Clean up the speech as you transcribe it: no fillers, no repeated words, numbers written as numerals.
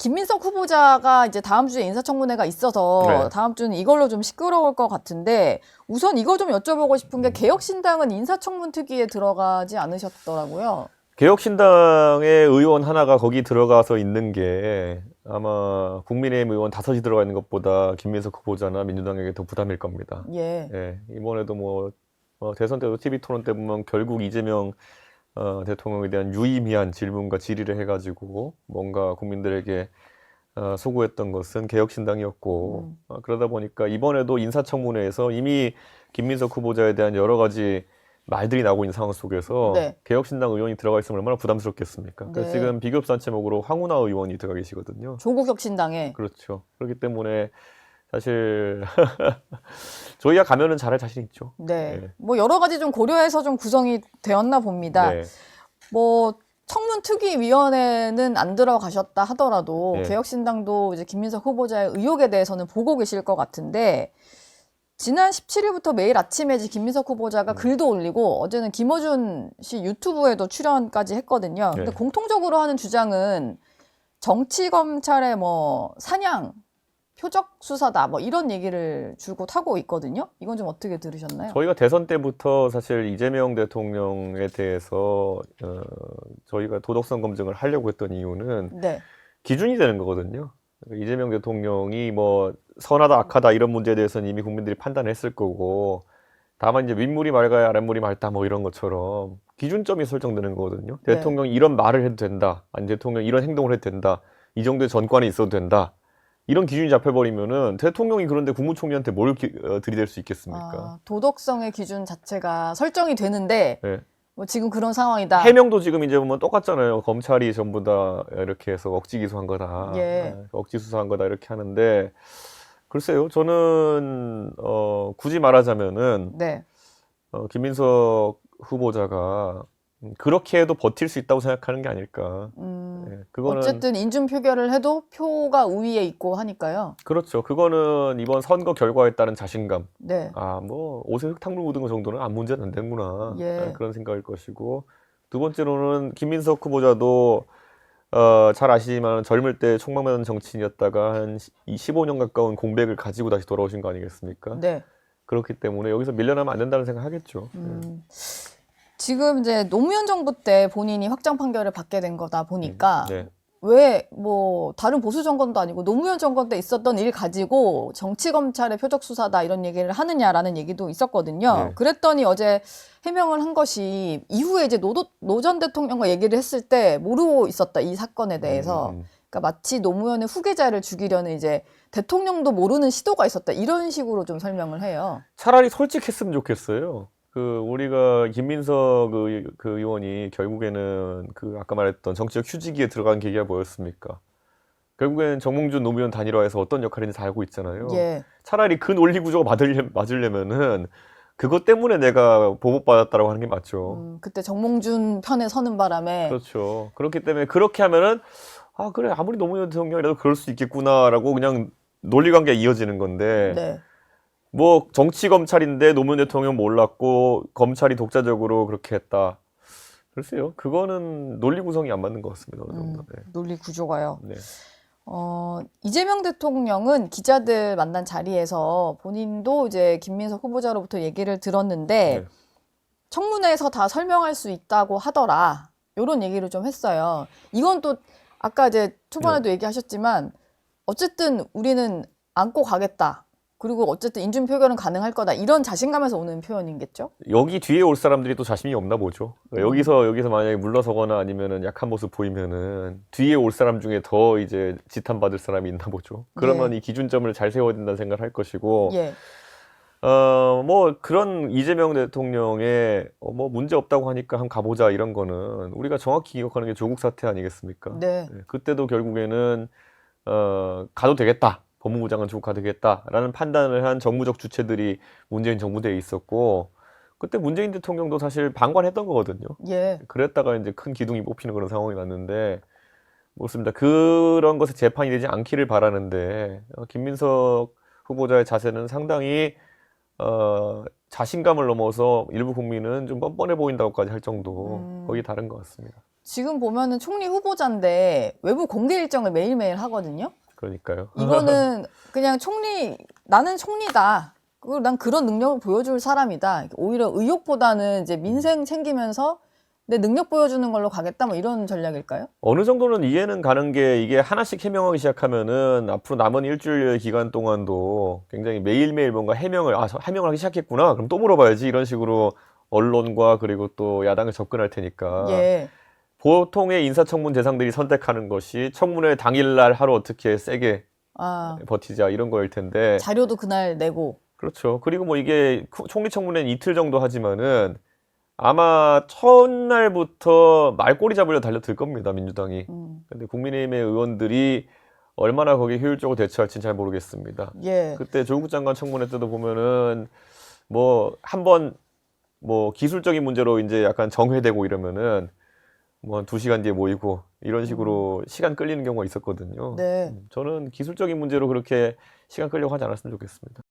김민석 후보자가 이제 다음 주에 인사청문회가 있어서 네. 다음 주는 이걸로 좀 시끄러울 것 같은데 우선 이거 좀 여쭤보고 싶은 게 개혁신당은 인사청문 특위에 들어가지 않으셨더라고요. 개혁신당의 의원 하나가 거기 들어가서 있는 게 아마 국민의힘 의원 5이 들어가 있는 것보다 김민석 후보자나 민주당에게 더 부담일 겁니다. 예. 예, 이번에도 대선 때도 TV 토론 때 보면 결국 이재명 대통령에 대한 유의미한 질문과 질의를 해가지고 뭔가 국민들에게 소구했던 것은 개혁신당이었고 그러다 보니까 이번에도 인사청문회에서 이미 김민석 후보자에 대한 여러 가지 말들이 나오고 있는 상황 속에서 네. 개혁신당 의원이 들어가 있으면 얼마나 부담스럽겠습니까? 그래서 네. 지금 비교흡산 제목으로 황운하 의원이 들어가 계시거든요. 조국혁신당에. 그렇죠. 그렇기 때문에 사실 저희가 가면은 잘할 자신 있죠. 네. 네. 뭐 여러 가지 좀 고려해서 좀 구성이 되었나 봅니다. 네. 뭐 청문특위위원회는 안 들어가셨다 하더라도 네. 개혁신당도 이제 김민석 후보자의 의혹에 대해서는 보고 계실 것 같은데 지난 17일부터 매일 아침에 이제 김민석 후보자가 글도 올리고 어제는 김어준 씨 유튜브에도 출연까지 했거든요. 근데 네. 공통적으로 하는 주장은 정치검찰의 뭐 사냥, 표적 수사다 뭐 이런 얘기를 줄곧 하고 있거든요. 이건 좀 어떻게 들으셨나요? 저희가 대선 때부터 사실 이재명 대통령에 대해서 저희가 도덕성 검증을 하려고 했던 이유는 네. 기준이 되는 거거든요. 이재명 대통령이 뭐 선하다 악하다 이런 문제에 대해서는 이미 국민들이 판단했을 거고 다만 이제 윗물이 맑아야 아랫물이 맑다 뭐 이런 것처럼 기준점이 설정되는 거거든요. 네. 대통령이 이런 말을 해도 된다. 아니 대통령이 이런 행동을 해도 된다. 이 정도의 전관이 있어도 된다. 이런 기준이 잡혀버리면은 대통령이 그런데 국무총리한테 뭘 들이댈 수 있겠습니까? 도덕성의 기준 자체가 설정이 되는데 네. 뭐 지금 그런 상황이다. 해명도 지금 이제 보면 똑같잖아요. 검찰이 전부 다 이렇게 해서 억지 기소한 거다. 예. 억지 수사한 거다 이렇게 하는데 글쎄요. 저는 굳이 말하자면은 네. 김민석 후보자가 그렇게 해도 버틸 수 있다고 생각하는 게 아닐까. 네, 그거는 어쨌든 인준 표결을 해도 표가 우위에 있고 하니까요. 그렇죠. 그거는 이번 선거 결과에 따른 자신감. 네. 뭐 옷에 흙탕물 묻은 거 정도는 아무 문제는 안 되는구나. 예. 그런 생각일 것이고 두 번째로는 김민석 후보자도 잘 아시지만 젊을 때 촉망받은 정치인이었다가 한 15년 가까운 공백을 가지고 다시 돌아오신 거 아니겠습니까? 네. 그렇기 때문에 여기서 밀려나면 안 된다는 생각 하겠죠. 지금 이제 노무현 정부 때 본인이 확정 판결을 받게 된 거다 보니까 네. 왜 뭐 다른 보수 정권도 아니고 노무현 정권 때 있었던 일 가지고 정치 검찰의 표적 수사다 이런 얘기를 하느냐라는 얘기도 있었거든요. 네. 그랬더니 어제 해명을 한 것이 이후에 이제 노 전 대통령과 얘기를 했을 때 모르고 있었다 이 사건에 대해서. 그러니까 마치 노무현의 후계자를 죽이려는 이제 대통령도 모르는 시도가 있었다 이런 식으로 좀 설명을 해요. 차라리 솔직했으면 좋겠어요. 우리가 김민석 그 의원이 결국에는 아까 말했던 정치적 휴지기에 들어간 계기가 뭐였습니까? 결국에는 정몽준 노무현 단일화에서 어떤 역할인지 다 알고 있잖아요. 예. 차라리 그 논리 구조가 맞으려면은 그것 때문에 내가 보복받았다라고 하는 게 맞죠. 그때 정몽준 편에 서는 바람에 그렇죠. 그렇기 때문에 그렇게 하면은 그래 아무리 노무현 대통령이라도 그럴 수 있겠구나라고 그냥 논리관계가 이어지는 건데 네. 뭐 정치 검찰인데 노무현 대통령 몰랐고 검찰이 독자적으로 그렇게 했다. 글쎄요. 그거는 논리 구성이 안 맞는 것 같습니다. 어느 정도. 네. 논리 구조가요. 네. 이재명 대통령은 기자들 만난 자리에서 본인도 이제 김민석 후보자로부터 얘기를 들었는데 네. 청문회에서 다 설명할 수 있다고 하더라. 이런 얘기를 좀 했어요. 이건 또 아까 이제 초반에도 얘기하셨지만 어쨌든 우리는 안고 가겠다. 그리고 어쨌든 인준 표결은 가능할 거다. 이런 자신감에서 오는 표현이겠죠? 여기 뒤에 올 사람들이 또 자신이 없나 보죠. 여기서 만약에 물러서거나 아니면은 약한 모습 보이면은 뒤에 올 사람 중에 더 이제 지탄받을 사람이 있나 보죠. 그러면 이 기준점을 잘 세워야 된다는 생각을 할 것이고, 예. 뭐 그런 이재명 대통령의 뭐 문제 없다고 하니까 한번 가보자 이런 거는 우리가 정확히 기억하는 게 조국 사태 아니겠습니까? 네. 그때도 결국에는 가도 되겠다. 법무부 장관 조국 가도 되겠다라는 판단을 한 정무적 주체들이 문재인 정부대에 있었고 그때 문재인 대통령도 사실 방관했던 거거든요. 예. 그랬다가 이제 큰 기둥이 뽑히는 그런 상황이 났는데 그렇습니다. 그런 것에 재판이 되지 않기를 바라는데 김민석 후보자의 자세는 상당히 자신감을 넘어서 일부 국민은 좀 뻔뻔해 보인다고까지 할 정도 거의 다른 것 같습니다. 지금 보면은 총리 후보자인데 외부 공개 일정을 매일매일 하거든요. 그러니까요. 이거는 그냥 나는 총리다. 그리고 난 그런 능력을 보여줄 사람이다. 오히려 의욕보다는 이제 민생 챙기면서 내 능력 보여주는 걸로 가겠다. 뭐 이런 전략일까요? 어느 정도는 이해는 가는 게 이게 하나씩 해명하기 시작하면은 앞으로 남은 일주일 기간 동안도 굉장히 매일매일 뭔가 해명을 하기 시작했구나. 그럼 또 물어봐야지. 이런 식으로 언론과 그리고 또 야당에 접근할 테니까. 예. 보통의 인사청문 대상들이 선택하는 것이 청문회 당일날 하루 어떻게 세게 아, 버티자 이런 거일 텐데. 자료도 그날 내고. 그렇죠. 그리고 뭐 이게 총리 청문회는 이틀 정도 하지만은 아마 첫날부터 말꼬리 잡으려 달려들 겁니다, 민주당이. 근데 국민의힘의 의원들이 얼마나 거기에 효율적으로 대처할지는 잘 모르겠습니다. 예. 그때 조국 장관 청문회 때도 보면은 뭐 한번 뭐 기술적인 문제로 이제 약간 정회되고 이러면은 뭐 한 2시간 뒤에 모이고 이런 식으로 시간 끌리는 경우가 있었거든요. 네. 저는 기술적인 문제로 그렇게 시간 끌려고 하지 않았으면 좋겠습니다.